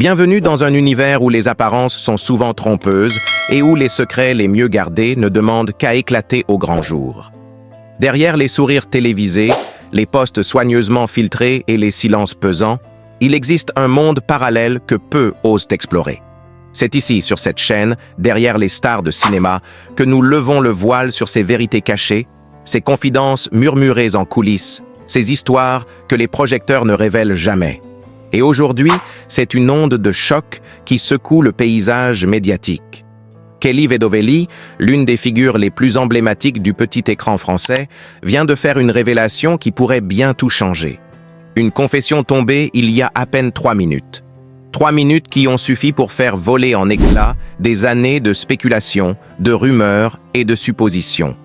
Bienvenue dans un univers où les apparences sont souvent trompeuses et où les secrets les mieux gardés ne demandent qu'à éclater au grand jour. Derrière les sourires télévisés, les posts soigneusement filtrés et les silences pesants, il existe un monde parallèle que peu osent explorer. C'est ici, sur cette chaîne, derrière les stars de cinéma, que nous levons le voile sur ces vérités cachées, ces confidences murmurées en coulisses, ces histoires que les projecteurs ne révèlent jamais. Et aujourd'hui, c'est une onde de choc qui secoue le paysage médiatique. Kelly Vedovelli, l'une des figures les plus emblématiques du petit écran français, vient de faire une révélation qui pourrait bien tout changer. Une confession tombée il y a à peine 3 minutes. 3 minutes qui ont suffi pour faire voler en éclats des années de spéculation, de rumeurs et de suppositions.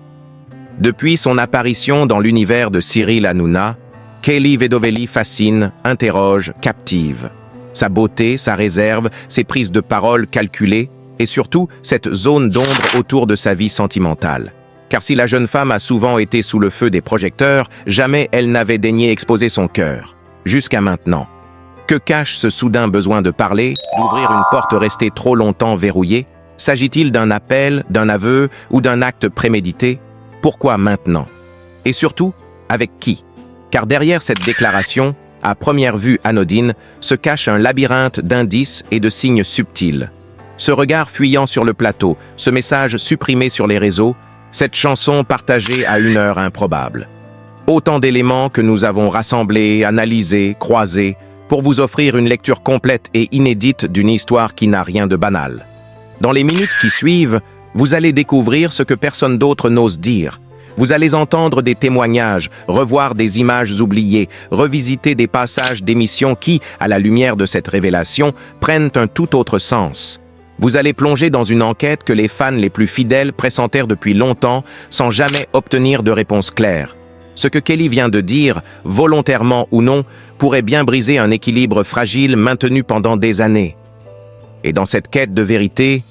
Depuis son apparition dans l'univers de Cyril Hanouna, Kelly Vedovelli fascine, interroge, captive. Sa beauté, sa réserve, ses prises de parole calculées et surtout cette zone d'ombre autour de sa vie sentimentale. Car si la jeune femme a souvent été sous le feu des projecteurs, jamais elle n'avait daigné exposer son cœur. Jusqu'à maintenant. Que cache ce soudain besoin de parler, d'ouvrir une porte restée trop longtemps verrouillée? S'agit-il d'un appel, d'un aveu ou d'un acte prémédité? Pourquoi maintenant? Et surtout, avec qui? Car derrière cette déclaration, à première vue anodine, se cache un labyrinthe d'indices et de signes subtils. Ce regard fuyant sur le plateau, ce message supprimé sur les réseaux, cette chanson partagée à une heure improbable. Autant d'éléments que nous avons rassemblés, analysés, croisés, pour vous offrir une lecture complète et inédite d'une histoire qui n'a rien de banal. Dans les minutes qui suivent, vous allez découvrir ce que personne d'autre n'ose dire. Vous allez entendre des témoignages, revoir des images oubliées, revisiter des passages d'émissions qui, à la lumière de cette révélation, prennent un tout autre sens. Vous allez plonger dans une enquête que les fans les plus fidèles pressentèrent depuis longtemps sans jamais obtenir de réponse claire. Ce que Kelly vient de dire, volontairement ou non, pourrait bien briser un équilibre fragile maintenu pendant des années. Et dans cette quête de vérité,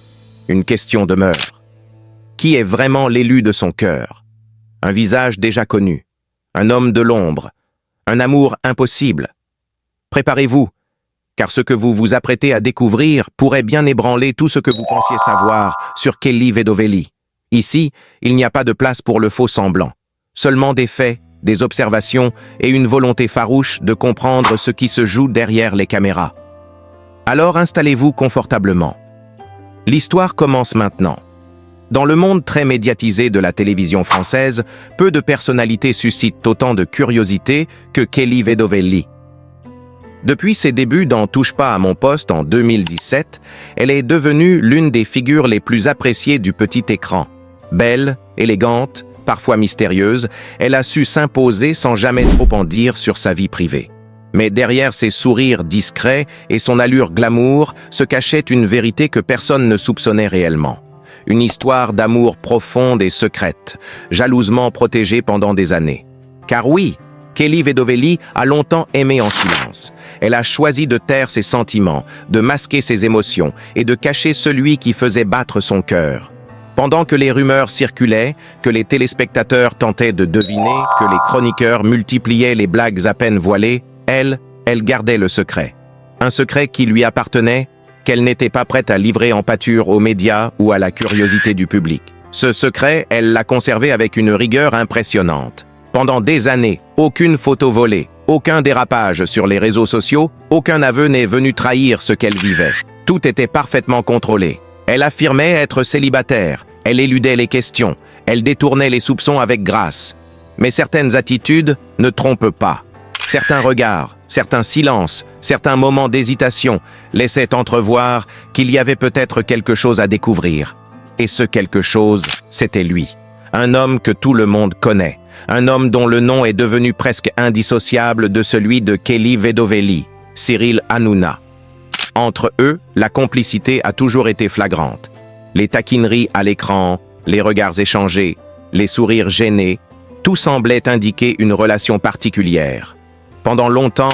une question demeure. Qui est vraiment l'élu de son cœur? Un visage déjà connu, un homme de l'ombre, un amour impossible. Préparez-vous, car ce que vous vous apprêtez à découvrir pourrait bien ébranler tout ce que vous pensiez savoir sur Kelly Vedovelli. Ici, il n'y a pas de place pour le faux semblant. Seulement des faits, des observations et une volonté farouche de comprendre ce qui se joue derrière les caméras. Alors installez-vous confortablement. L'histoire commence maintenant. Dans le monde très médiatisé de la télévision française, peu de personnalités suscitent autant de curiosité que Kelly Vedovelli. Depuis ses débuts dans Touche pas à mon poste en 2017, elle est devenue l'une des figures les plus appréciées du petit écran. Belle, élégante, parfois mystérieuse, elle a su s'imposer sans jamais trop en dire sur sa vie privée. Mais derrière ses sourires discrets et son allure glamour se cachait une vérité que personne ne soupçonnait réellement. Une histoire d'amour profonde et secrète, jalousement protégée pendant des années. Car oui, Kelly Vedovelli a longtemps aimé en silence. Elle a choisi de taire ses sentiments, de masquer ses émotions et de cacher celui qui faisait battre son cœur. Pendant que les rumeurs circulaient, que les téléspectateurs tentaient de deviner, que les chroniqueurs multipliaient les blagues à peine voilées, elle gardait le secret. Un secret qui lui appartenait, qu'elle n'était pas prête à livrer en pâture aux médias ou à la curiosité du public. Ce secret, elle l'a conservé avec une rigueur impressionnante. Pendant des années, aucune photo volée, aucun dérapage sur les réseaux sociaux, aucun aveu n'est venu trahir ce qu'elle vivait. Tout était parfaitement contrôlé. Elle affirmait être célibataire, elle éludait les questions, elle détournait les soupçons avec grâce. Mais certaines attitudes ne trompent pas. Certains regards, certains silences, certains moments d'hésitation laissaient entrevoir qu'il y avait peut-être quelque chose à découvrir. Et ce quelque chose, c'était lui. Un homme que tout le monde connaît. Un homme dont le nom est devenu presque indissociable de celui de Kelly Vedovelli, Cyril Hanouna. Entre eux, la complicité a toujours été flagrante. Les taquineries à l'écran, les regards échangés, les sourires gênés, tout semblait indiquer une relation particulière. Pendant longtemps,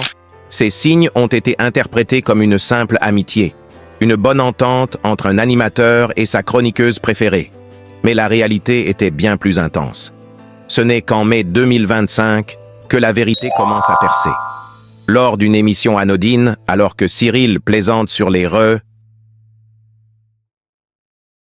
ces signes ont été interprétés comme une simple amitié, une bonne entente entre un animateur et sa chroniqueuse préférée. Mais la réalité était bien plus intense. Ce n'est qu'en mai 2025 que la vérité commence à percer. Lors d'une émission anodine, alors que Cyril plaisante sur les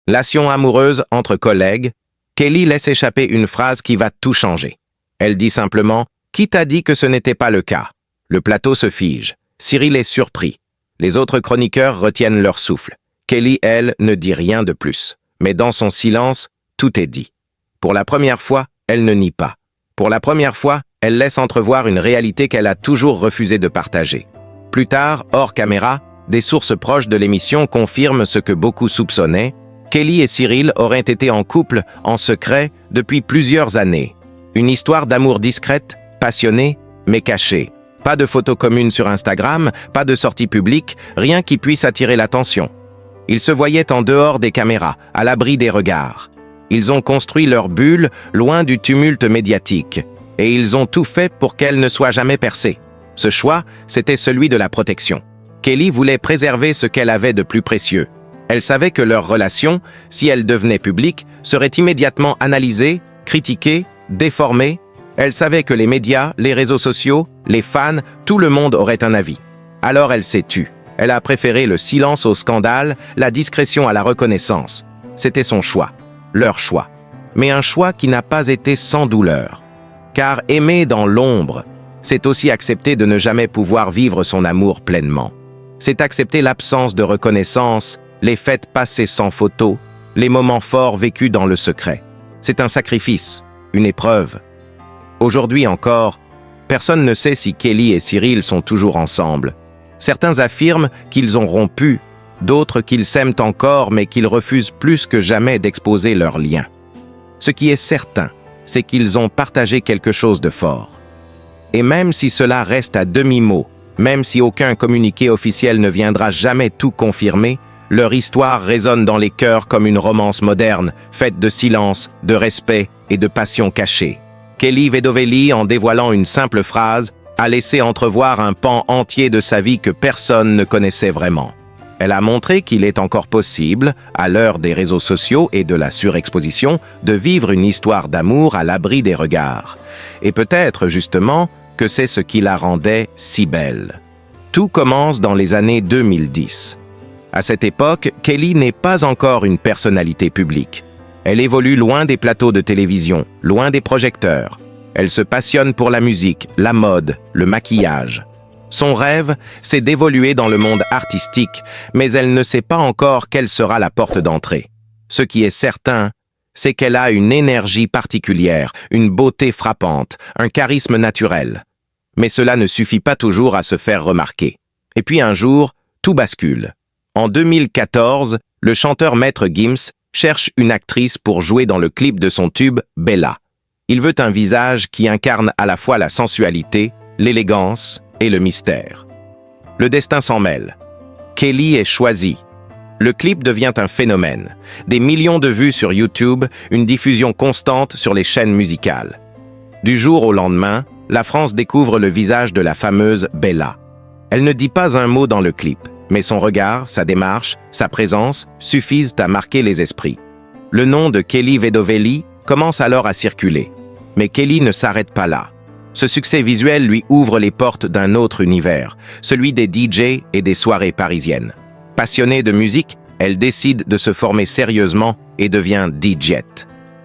relations amoureuses entre collègues, Kelly laisse échapper une phrase qui va tout changer. Elle dit simplement « Qui t'a dit que ce n'était pas le cas ?» Le plateau se fige. Cyril est surpris. Les autres chroniqueurs retiennent leur souffle. Kelly, elle, ne dit rien de plus. Mais dans son silence, tout est dit. Pour la première fois, elle ne nie pas. Pour la première fois, elle laisse entrevoir une réalité qu'elle a toujours refusé de partager. Plus tard, hors caméra, des sources proches de l'émission confirment ce que beaucoup soupçonnaient. Kelly et Cyril auraient été en couple, en secret, depuis plusieurs années. Une histoire d'amour discrète, passionnée, mais cachée. Pas de photos communes sur Instagram, pas de sorties publiques, rien qui puisse attirer l'attention. Ils se voyaient en dehors des caméras, à l'abri des regards. Ils ont construit leur bulle, loin du tumulte médiatique. Et ils ont tout fait pour qu'elle ne soit jamais percée. Ce choix, c'était celui de la protection. Kelly voulait préserver ce qu'elle avait de plus précieux. Elle savait que leur relation, si elle devenait publique, serait immédiatement analysée, critiquée, déformée. Elle savait que les médias, les réseaux sociaux, les fans, tout le monde aurait un avis. Alors elle s'est tue. Elle a préféré le silence au scandale, la discrétion à la reconnaissance. C'était son choix, leur choix. Mais un choix qui n'a pas été sans douleur. Car aimer dans l'ombre, c'est aussi accepter de ne jamais pouvoir vivre son amour pleinement. C'est accepter l'absence de reconnaissance, les fêtes passées sans photo, les moments forts vécus dans le secret. C'est un sacrifice, une épreuve. Aujourd'hui encore, personne ne sait si Kelly et Cyril sont toujours ensemble. Certains affirment qu'ils ont rompu, d'autres qu'ils s'aiment encore mais qu'ils refusent plus que jamais d'exposer leurs liens. Ce qui est certain, c'est qu'ils ont partagé quelque chose de fort. Et même si cela reste à demi-mot, même si aucun communiqué officiel ne viendra jamais tout confirmer, leur histoire résonne dans les cœurs comme une romance moderne, faite de silence, de respect et de passion cachée. Kelly Vedovelli, en dévoilant une simple phrase, a laissé entrevoir un pan entier de sa vie que personne ne connaissait vraiment. Elle a montré qu'il est encore possible, à l'heure des réseaux sociaux et de la surexposition, de vivre une histoire d'amour à l'abri des regards. Et peut-être, justement, que c'est ce qui la rendait si belle. Tout commence dans les années 2010. À cette époque, Kelly n'est pas encore une personnalité publique. Elle évolue loin des plateaux de télévision, loin des projecteurs. Elle se passionne pour la musique, la mode, le maquillage. Son rêve, c'est d'évoluer dans le monde artistique, mais elle ne sait pas encore quelle sera la porte d'entrée. Ce qui est certain, c'est qu'elle a une énergie particulière, une beauté frappante, un charisme naturel. Mais cela ne suffit pas toujours à se faire remarquer. Et puis un jour, tout bascule. En 2014, le chanteur Maître Gims cherche une actrice pour jouer dans le clip de son tube Bella. Il veut un visage qui incarne à la fois la sensualité, l'élégance et le mystère. Le destin s'en mêle. Kelly est choisie. Le clip devient un phénomène. Des millions de vues sur YouTube, une diffusion constante sur les chaînes musicales. Du jour au lendemain, la France découvre le visage de la fameuse Bella. Elle ne dit pas un mot dans le clip, mais son regard, sa démarche, sa présence suffisent à marquer les esprits. Le nom de Kelly Vedovelli commence alors à circuler. Mais Kelly ne s'arrête pas là. Ce succès visuel lui ouvre les portes d'un autre univers, celui des DJ et des soirées parisiennes. Passionnée de musique, elle décide de se former sérieusement et devient DJ.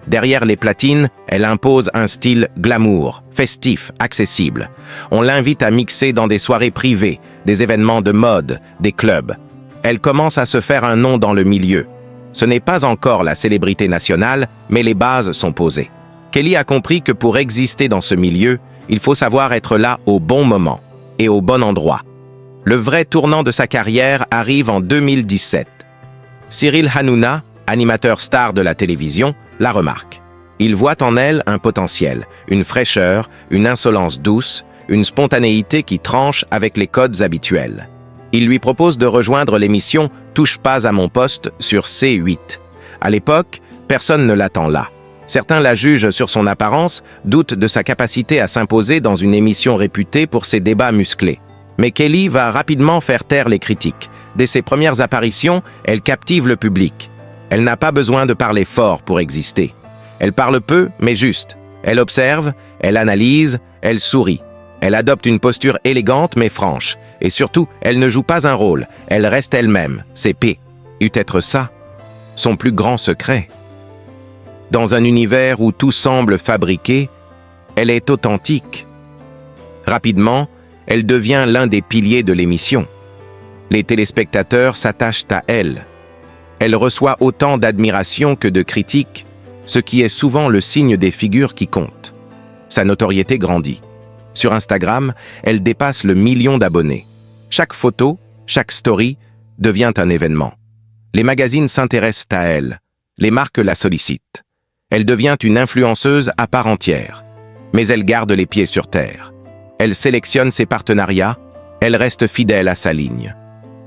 Derrière les platines, elle impose un style glamour, festif, accessible. On l'invite à mixer dans des soirées privées, des événements de mode, des clubs. Elle commence à se faire un nom dans le milieu. Ce n'est pas encore la célébrité nationale, mais les bases sont posées. Kelly a compris que pour exister dans ce milieu, il faut savoir être là au bon moment et au bon endroit. Le vrai tournant de sa carrière arrive en 2017. Cyril Hanouna, animateur star de la télévision, la remarque. Il voit en elle un potentiel, une fraîcheur, une insolence douce, une spontanéité qui tranche avec les codes habituels. Il lui propose de rejoindre l'émission « Touche pas à mon poste » sur C8. À l'époque, personne ne l'attend là. Certains la jugent sur son apparence, doutent de sa capacité à s'imposer dans une émission réputée pour ses débats musclés. Mais Kelly va rapidement faire taire les critiques. Dès ses premières apparitions, elle captive le public. Elle n'a pas besoin de parler fort pour exister. Elle parle peu, mais juste. Elle observe, elle analyse, elle sourit. Elle adopte une posture élégante mais franche. Et surtout, elle ne joue pas un rôle, elle reste elle-même. C'est peut-être ça, son plus grand secret. Dans un univers où tout semble fabriqué, elle est authentique. Rapidement, elle devient l'un des piliers de l'émission. Les téléspectateurs s'attachent à elle. Elle reçoit autant d'admiration que de critiques, ce qui est souvent le signe des figures qui comptent. Sa notoriété grandit. Sur Instagram, elle dépasse le 1 million d'abonnés. Chaque photo, chaque story devient un événement. Les magazines s'intéressent à elle. Les marques la sollicitent. Elle devient une influenceuse à part entière. Mais elle garde les pieds sur terre. Elle sélectionne ses partenariats, elle reste fidèle à sa ligne.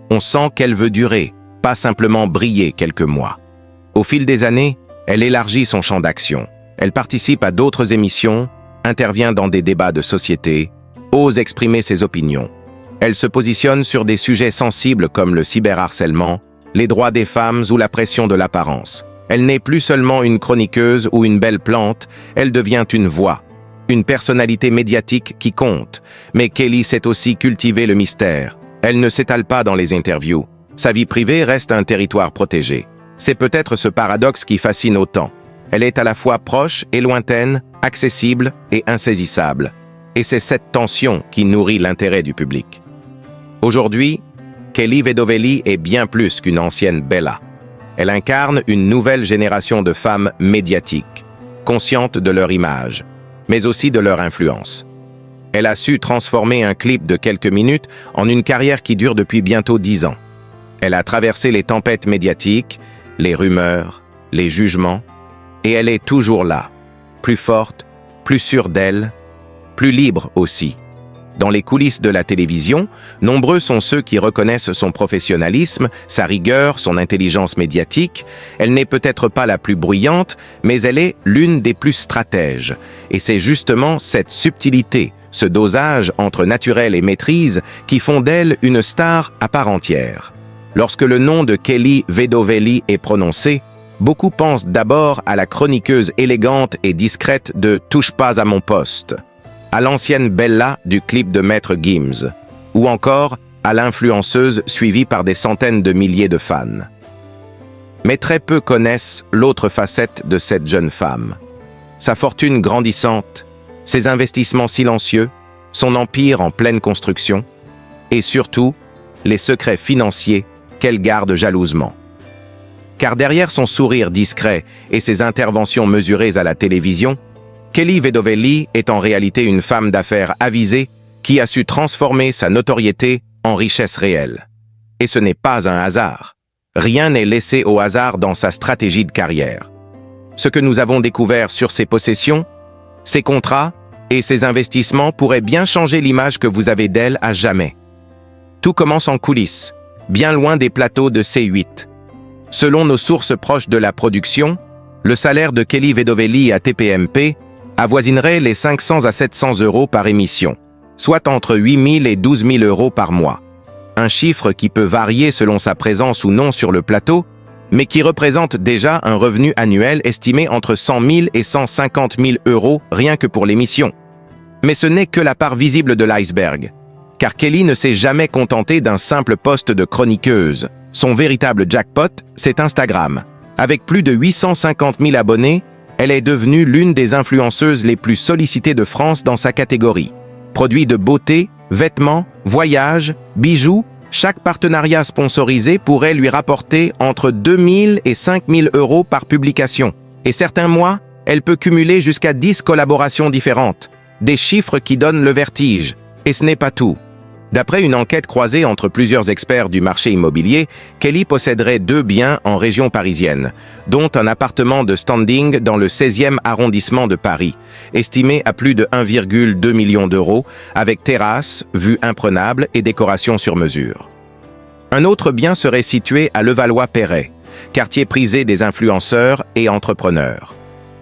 On sent qu'elle veut durer, pas simplement briller quelques mois. Au fil des années, elle élargit son champ d'action. Elle participe à d'autres émissions, intervient dans des débats de société, ose exprimer ses opinions. Elle se positionne sur des sujets sensibles comme le cyberharcèlement, les droits des femmes ou la pression de l'apparence. Elle n'est plus seulement une chroniqueuse ou une belle plante, elle devient une voix, une personnalité médiatique qui compte. Mais Kelly sait aussi cultiver le mystère. Elle ne s'étale pas dans les interviews. Sa vie privée reste un territoire protégé. C'est peut-être ce paradoxe qui fascine autant. Elle est à la fois proche et lointaine, accessible et insaisissable. Et c'est cette tension qui nourrit l'intérêt du public. Aujourd'hui, Kelly Vedovelli est bien plus qu'une ancienne Bella. Elle incarne une nouvelle génération de femmes médiatiques, conscientes de leur image, mais aussi de leur influence. Elle a su transformer un clip de quelques minutes en une carrière qui dure depuis bientôt 10 ans. Elle a traversé les tempêtes médiatiques, les rumeurs, les jugements, et elle est toujours là, plus forte, plus sûre d'elle, plus libre aussi. Dans les coulisses de la télévision, nombreux sont ceux qui reconnaissent son professionnalisme, sa rigueur, son intelligence médiatique. Elle n'est peut-être pas la plus bruyante, mais elle est l'une des plus stratèges. Et c'est justement cette subtilité, ce dosage entre naturel et maîtrise qui font d'elle une star à part entière. Lorsque le nom de Kelly Vedovelli est prononcé, beaucoup pensent d'abord à la chroniqueuse élégante et discrète de « Touche pas à mon poste », à l'ancienne Bella du clip de Maître Gims, ou encore à l'influenceuse suivie par des centaines de milliers de fans. Mais très peu connaissent l'autre facette de cette jeune femme. Sa fortune grandissante, ses investissements silencieux, son empire en pleine construction, et surtout, les secrets financiers qu'elle garde jalousement. Car derrière son sourire discret et ses interventions mesurées à la télévision, Kelly Vedovelli est en réalité une femme d'affaires avisée qui a su transformer sa notoriété en richesse réelle. Et ce n'est pas un hasard. Rien n'est laissé au hasard dans sa stratégie de carrière. Ce que nous avons découvert sur ses possessions, ses contrats et ses investissements pourraient bien changer l'image que vous avez d'elle à jamais. Tout commence en coulisses, bien loin des plateaux de C8. Selon nos sources proches de la production, le salaire de Kelly Vedovelli à TPMP avoisinerait les 500 à 700 euros par émission, soit entre 8 000 et 12 000 euros par mois. Un chiffre qui peut varier selon sa présence ou non sur le plateau, mais qui représente déjà un revenu annuel estimé entre 100 000 et 150 000 euros rien que pour l'émission. Mais ce n'est que la part visible de l'iceberg, car Kelly ne s'est jamais contentée d'un simple poste de chroniqueuse. Son véritable jackpot, c'est Instagram. Avec plus de 850 000 abonnés, elle est devenue l'une des influenceuses les plus sollicitées de France dans sa catégorie. Produits de beauté, vêtements, voyages, bijoux, chaque partenariat sponsorisé pourrait lui rapporter entre 2 000 et 5 000 euros par publication. Et certains mois, elle peut cumuler jusqu'à 10 collaborations différentes. Des chiffres qui donnent le vertige. Et ce n'est pas tout. D'après une enquête croisée entre plusieurs experts du marché immobilier, Kelly posséderait 2 biens en région parisienne, dont un appartement de standing dans le 16e arrondissement de Paris, estimé à plus de 1,2 million d'euros, avec terrasse, vue imprenable et décoration sur mesure. Un autre bien serait situé à Levallois-Perret, quartier prisé des influenceurs et entrepreneurs.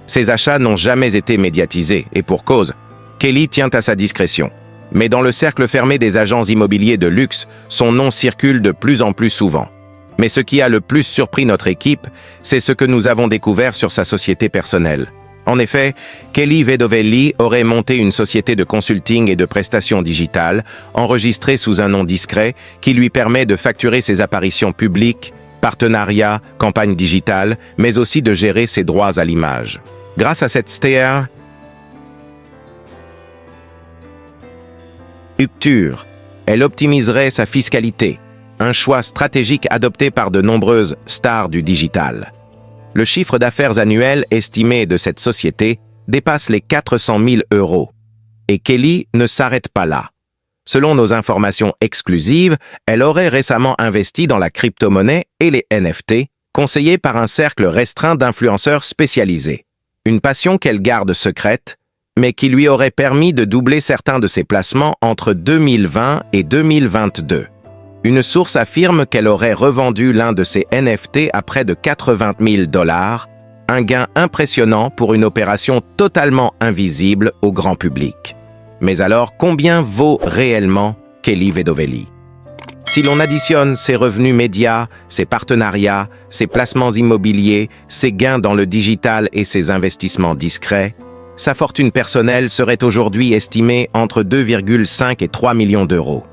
Ces achats n'ont jamais été médiatisés, et pour cause, Kelly tient à sa discrétion. Mais dans le cercle fermé des agents immobiliers de luxe, son nom circule de plus en plus souvent. Mais ce qui a le plus surpris notre équipe, c'est ce que nous avons découvert sur sa société personnelle. En effet, Kelly Vedovelli aurait monté une société de consulting et de prestations digitales, enregistrée sous un nom discret, qui lui permet de facturer ses apparitions publiques, partenariats, campagnes digitales, mais aussi de gérer ses droits à l'image. Grâce à cette structure, elle optimiserait sa fiscalité, un choix stratégique adopté par de nombreuses stars du digital. Le chiffre d'affaires annuel estimé de cette société dépasse les 400 000 €. Et Kelly ne s'arrête pas là. Selon nos informations exclusives, elle aurait récemment investi dans la crypto-monnaie et les NFT, conseillés par un cercle restreint d'influenceurs spécialisés. Une passion qu'elle garde secrète, mais qui lui aurait permis de doubler certains de ses placements entre 2020 et 2022. Une source affirme qu'elle aurait revendu l'un de ses NFT à près de 80 000 $, un gain impressionnant pour une opération totalement invisible au grand public. Mais alors, combien vaut réellement Kelly Vedovelli? Si l'on additionne ses revenus médias, ses partenariats, ses placements immobiliers, ses gains dans le digital et ses investissements discrets, sa fortune personnelle serait aujourd'hui estimée entre 2,5 et 3 millions d'euros.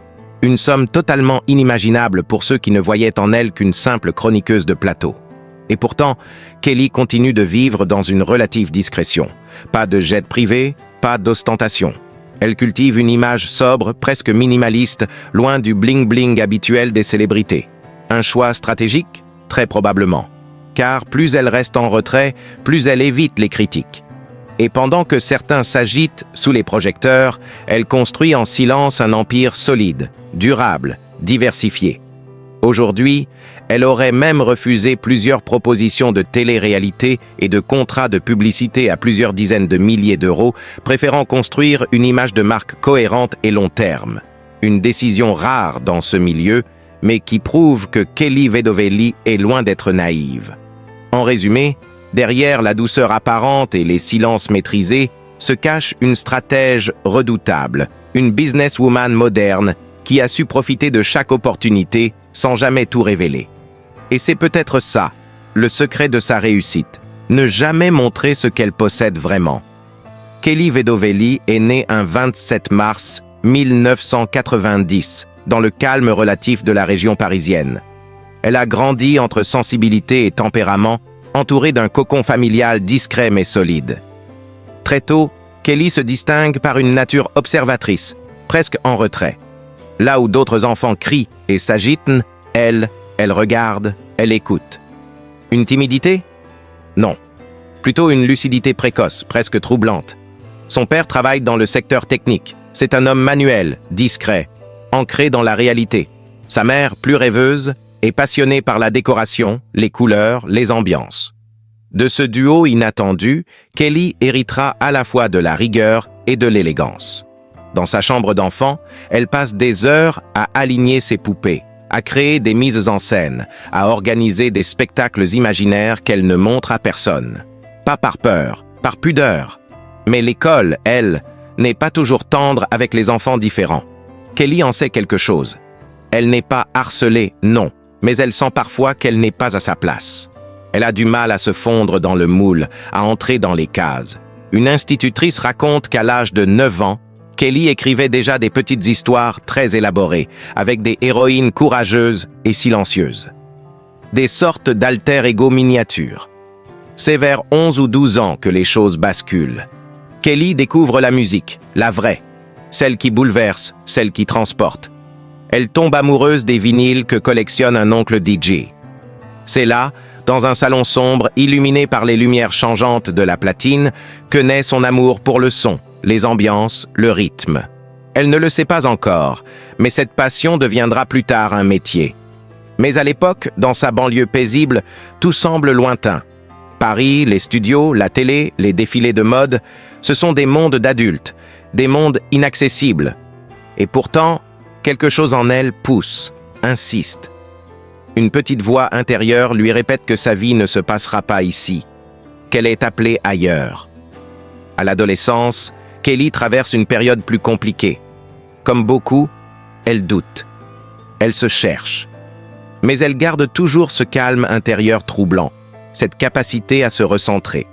Une somme totalement inimaginable pour ceux qui ne voyaient en elle qu'une simple chroniqueuse de plateau. Et pourtant, Kelly continue de vivre dans une relative discrétion. Pas de jet privé, pas d'ostentation. Elle cultive une image sobre, presque minimaliste, loin du bling-bling habituel des célébrités. Un choix stratégique? Très probablement. Car plus elle reste en retrait, plus elle évite les critiques. Et pendant que certains s'agitent sous les projecteurs, elle construit en silence un empire solide, durable, diversifié. Aujourd'hui, elle aurait même refusé plusieurs propositions de télé-réalité et de contrats de publicité à plusieurs dizaines de milliers d'euros, préférant construire une image de marque cohérente et long terme. Une décision rare dans ce milieu, mais qui prouve que Kelly Vedovelli est loin d'être naïve. En résumé, derrière la douceur apparente et les silences maîtrisés, se cache une stratège redoutable, une businesswoman moderne qui a su profiter de chaque opportunité sans jamais tout révéler. Et c'est peut-être ça, le secret de sa réussite, ne jamais montrer ce qu'elle possède vraiment. Kelly Vedovelli est née un 27 mars 1990, dans le calme relatif de la région parisienne. Elle a grandi entre sensibilité et tempérament, entourée d'un cocon familial discret mais solide. Très tôt, Kelly se distingue par une nature observatrice, presque en retrait. Là où d'autres enfants crient et s'agitent, elle regarde, elle écoute. Une timidité? Non. Plutôt une lucidité précoce, presque troublante. Son père travaille dans le secteur technique. C'est un homme manuel, discret, ancré dans la réalité. Sa mère, plus rêveuse, est passionnée par la décoration, les couleurs, les ambiances. De ce duo inattendu, Kelly héritera à la fois de la rigueur et de l'élégance. Dans sa chambre d'enfant, elle passe des heures à aligner ses poupées, à créer des mises en scène, à organiser des spectacles imaginaires qu'elle ne montre à personne. Pas par peur, par pudeur. Mais l'école, elle, n'est pas toujours tendre avec les enfants différents. Kelly en sait quelque chose. Elle n'est pas harcelée, non, mais elle sent parfois qu'elle n'est pas à sa place. Elle a du mal à se fondre dans le moule, à entrer dans les cases. Une institutrice raconte qu'à l'âge de 9 ans, Kelly écrivait déjà des petites histoires très élaborées, avec des héroïnes courageuses et silencieuses. Des sortes d'alter-ego miniatures. C'est vers 11 ou 12 ans que les choses basculent. Kelly découvre la musique, la vraie, celle qui bouleverse, celle qui transporte. Elle tombe amoureuse des vinyles que collectionne un oncle DJ. C'est là, dans un salon sombre illuminé par les lumières changeantes de la platine, que naît son amour pour le son, les ambiances, le rythme. Elle ne le sait pas encore, mais cette passion deviendra plus tard un métier. Mais à l'époque, dans sa banlieue paisible, tout semble lointain. Paris, les studios, la télé, les défilés de mode, ce sont des mondes d'adultes, des mondes inaccessibles. Et pourtant, quelque chose en elle pousse, insiste. Une petite voix intérieure lui répète que sa vie ne se passera pas ici, qu'elle est appelée ailleurs. À l'adolescence, Kelly traverse une période plus compliquée. Comme beaucoup, elle doute. Elle se cherche. Mais elle garde toujours ce calme intérieur troublant, cette capacité à se recentrer.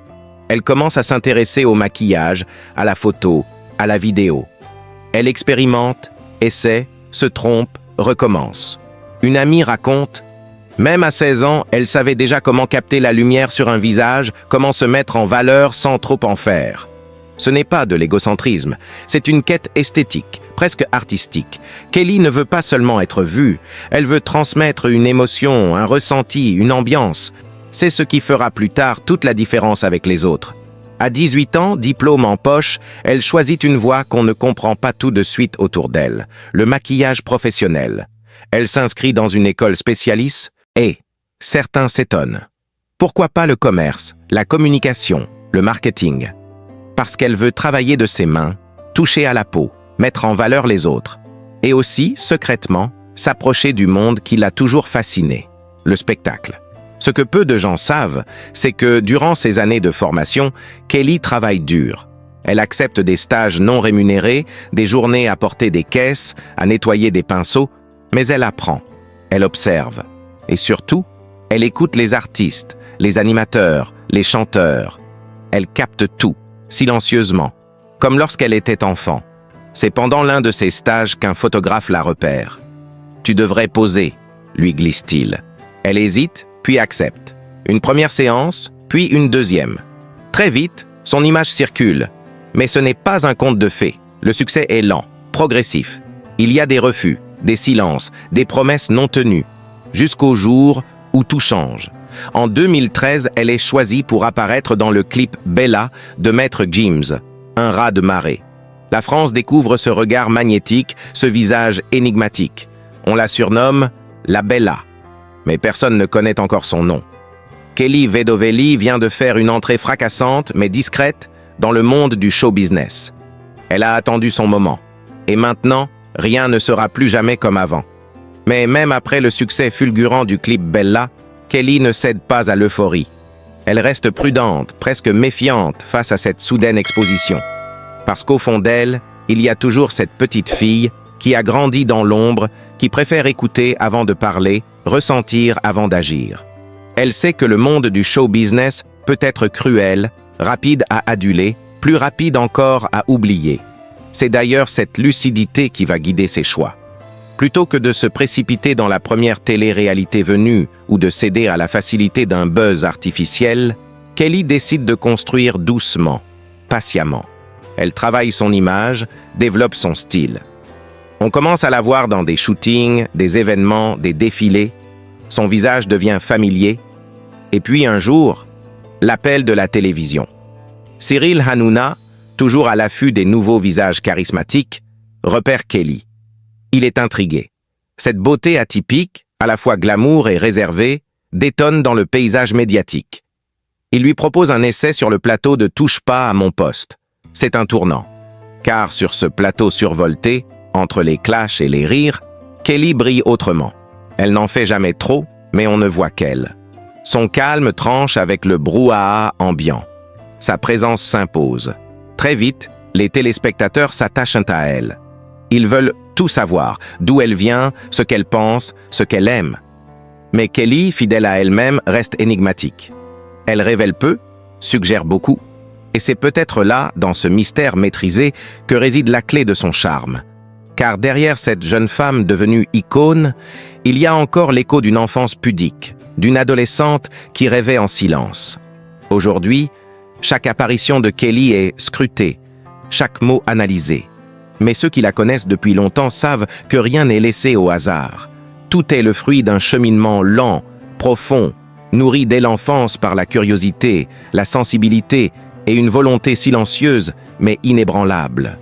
Elle commence à s'intéresser au maquillage, à la photo, à la vidéo. Elle expérimente, essaie, se trompe, recommence. Une amie raconte: même à 16 ans, elle savait déjà comment capter la lumière sur un visage, comment se mettre en valeur sans trop en faire. Ce n'est pas de l'égocentrisme, c'est une quête esthétique, presque artistique. Kelly ne veut pas seulement être vue, elle veut transmettre une émotion, un ressenti, une ambiance. C'est ce qui fera plus tard toute la différence avec les autres. À 18 ans, diplôme en poche, elle choisit une voie qu'on ne comprend pas tout de suite autour d'elle, le maquillage professionnel. Elle s'inscrit dans une école spécialiste et certains s'étonnent. Pourquoi pas le commerce, la communication, le marketing? Parce qu'elle veut travailler de ses mains, toucher à la peau, mettre en valeur les autres, et aussi, secrètement, s'approcher du monde qui l'a toujours fascinée, le spectacle. Ce que peu de gens savent, c'est que durant ces années de formation, Kelly travaille dur. Elle accepte des stages non rémunérés, des journées à porter des caisses, à nettoyer des pinceaux, mais elle apprend, elle observe. Et surtout, elle écoute les artistes, les animateurs, les chanteurs. Elle capte tout, silencieusement, comme lorsqu'elle était enfant. C'est pendant l'un de ces stages qu'un photographe la repère. « Tu devrais poser », lui glisse-t-il. Elle hésite, puis accepte. Une première séance, puis une deuxième. Très vite, son image circule. Mais ce n'est pas un conte de fées. Le succès est lent, progressif. Il y a des refus, des silences, des promesses non tenues, jusqu'au jour où tout change. En 2013, elle est choisie pour apparaître dans le clip Bella de Maître Gims, un raz de marée. La France découvre ce regard magnétique, ce visage énigmatique. On la surnomme la Bella, mais personne ne connaît encore son nom. Kelly Vedovelli vient de faire une entrée fracassante, mais discrète, dans le monde du show business. Elle a attendu son moment. Et maintenant, rien ne sera plus jamais comme avant. Mais même après le succès fulgurant du clip Bella, Kelly ne cède pas à l'euphorie. Elle reste prudente, presque méfiante face à cette soudaine exposition. Parce qu'au fond d'elle, il y a toujours cette petite fille qui a grandi dans l'ombre, qui préfère écouter avant de parler, ressentir avant d'agir. Elle sait que le monde du show business peut être cruel, rapide à aduler, plus rapide encore à oublier. C'est d'ailleurs cette lucidité qui va guider ses choix. Plutôt que de se précipiter dans la première télé-réalité venue ou de céder à la facilité d'un buzz artificiel, Kelly décide de construire doucement, patiemment. Elle travaille son image, développe son style. On commence à la voir dans des shootings, des événements, des défilés. Son visage devient familier. Et puis un jour, l'appel de la télévision. Cyril Hanouna, toujours à l'affût des nouveaux visages charismatiques, repère Kelly. Il est intrigué. Cette beauté atypique, à la fois glamour et réservée, détonne dans le paysage médiatique. Il lui propose un essai sur le plateau de Touche pas à mon poste. C'est un tournant. Car sur ce plateau survolté, entre les clashs et les rires, Kelly brille autrement. Elle n'en fait jamais trop, mais on ne voit qu'elle. Son calme tranche avec le brouhaha ambiant. Sa présence s'impose. Très vite, les téléspectateurs s'attachent à elle. Ils veulent tout savoir, d'où elle vient, ce qu'elle pense, ce qu'elle aime. Mais Kelly, fidèle à elle-même, reste énigmatique. Elle révèle peu, suggère beaucoup. Et c'est peut-être là, dans ce mystère maîtrisé, que réside la clé de son charme. Car derrière cette jeune femme devenue icône, il y a encore l'écho d'une enfance pudique, d'une adolescente qui rêvait en silence. Aujourd'hui, chaque apparition de Kelly est scrutée, chaque mot analysé. Mais ceux qui la connaissent depuis longtemps savent que rien n'est laissé au hasard. Tout est le fruit d'un cheminement lent, profond, nourri dès l'enfance par la curiosité, la sensibilité et une volonté silencieuse mais inébranlable.